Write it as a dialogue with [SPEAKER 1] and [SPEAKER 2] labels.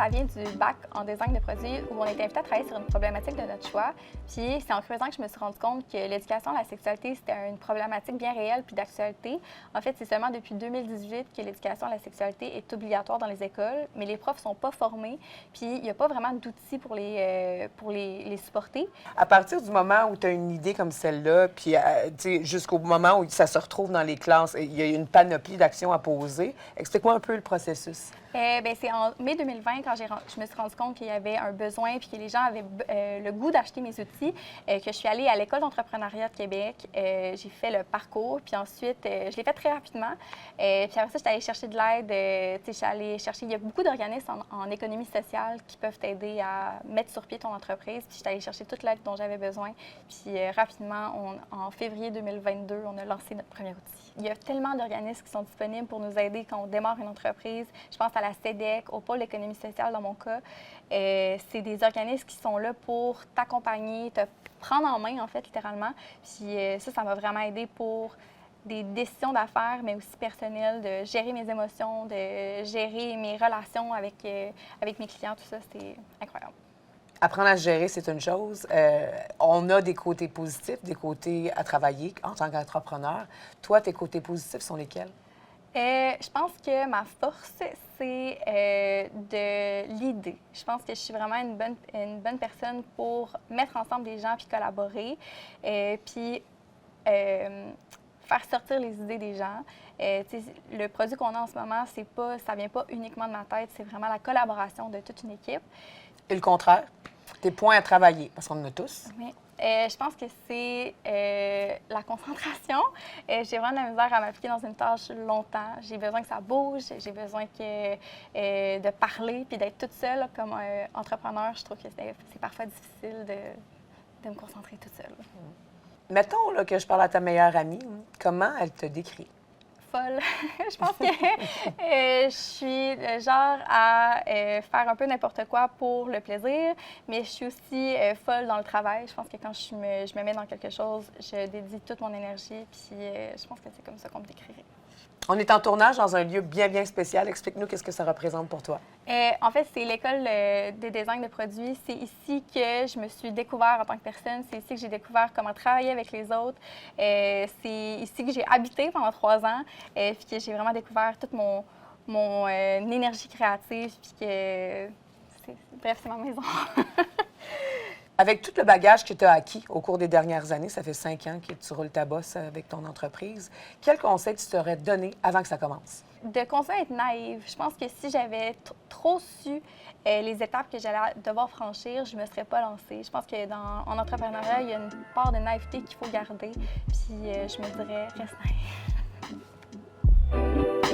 [SPEAKER 1] ça vient du bac en design de produits où on a été invité à travailler sur une problématique de notre choix. Puis c'est en creusant que je me suis rendu compte que l'éducation à la sexualité, c'était une problématique bien réelle puis d'actualité. En fait, c'est seulement depuis 2018 que l'éducation à la sexualité est obligatoire dans les écoles, mais les profs ne sont pas formés, puis il n'y a pas vraiment d'outils pour les supporter.
[SPEAKER 2] À partir du moment où tu as une idée comme celle-là, puis jusqu'au moment où ça se retrouve dans les classes, il y a une panoplie d'actions à poser. Explique-moi un peu le processus.
[SPEAKER 1] C'est en mai 2020, quand je me suis rendu compte qu'il y avait un besoin puis que les gens avaient le goût d'acheter mes outils, que je suis allée à l'École d'entrepreneuriat de Québec. J'ai fait le parcours, puis ensuite, je l'ai fait très rapidement. Puis après ça, j'étais allée chercher de l'aide. Je suis allée chercher... Il y a beaucoup d'organismes en économie sociale qui peuvent t'aider à mettre sur pied ton entreprise. Puis j'étais allée chercher toute l'aide dont j'avais besoin. Puis rapidement, en février 2022, on a lancé notre premier outil. Il y a tellement d'organismes qui sont disponibles pour nous aider quand on démarre une entreprise. Je pense à la CEDEC, au pôle d'économie sociale dans mon cas. C'est des organismes qui sont là pour t'accompagner, te prendre en main, en fait, littéralement. Puis ça m'a vraiment aidé pour des décisions d'affaires, mais aussi personnelles, de gérer mes émotions, de gérer mes relations avec mes clients, tout ça, c'était incroyable.
[SPEAKER 2] Apprendre à se gérer, c'est une chose. On a des côtés positifs, des côtés à travailler en tant qu'entrepreneur. Toi, tes côtés positifs sont lesquels?
[SPEAKER 1] Je pense que ma force, c'est de l'idée. Je pense que je suis vraiment une bonne personne pour mettre ensemble des gens puis collaborer, puis faire sortir les idées des gens. Le produit qu'on a en ce moment, ça vient pas uniquement de ma tête, c'est vraiment la collaboration de toute une équipe.
[SPEAKER 2] Et le contraire, tes points à travailler, parce qu'on en a tous.
[SPEAKER 1] Oui. Je pense que c'est la concentration. J'ai vraiment de la misère à m'appliquer dans une tâche longtemps. J'ai besoin que ça bouge, j'ai besoin de parler puis d'être toute seule comme entrepreneur. Je trouve que c'est parfois difficile de me concentrer toute seule.
[SPEAKER 2] Mettons là, que je parle à ta meilleure amie. Comment elle te décrit?
[SPEAKER 1] Folle. Je pense que je suis le genre à faire un peu n'importe quoi pour le plaisir, mais je suis aussi folle dans le travail. Je pense que quand je me mets dans quelque chose, je dédie toute mon énergie, puis je pense que c'est comme ça qu'on me décrirait.
[SPEAKER 2] On est en tournage dans un lieu bien, bien spécial. Explique-nous qu'est-ce que ça représente pour toi.
[SPEAKER 1] En fait, c'est l'école de design de produits. C'est ici que je me suis découvert en tant que personne. C'est ici que j'ai découvert comment travailler avec les autres. C'est ici que j'ai habité pendant 3 ans, puis que j'ai vraiment découvert toute mon énergie créative, puis que, bref, c'est ma maison.
[SPEAKER 2] Avec tout le bagage que tu as acquis au cours des dernières années, ça fait 5 ans que tu roules ta bosse avec ton entreprise, quel conseil tu t'aurais donné avant que ça commence?
[SPEAKER 1] De conseil à être naïve. Je pense que si j'avais trop su les étapes que j'allais devoir franchir, je ne me serais pas lancée. Je pense qu'en entrepreneuriat, il y a une part de naïveté qu'il faut garder. Puis je me dirais, reste naïve.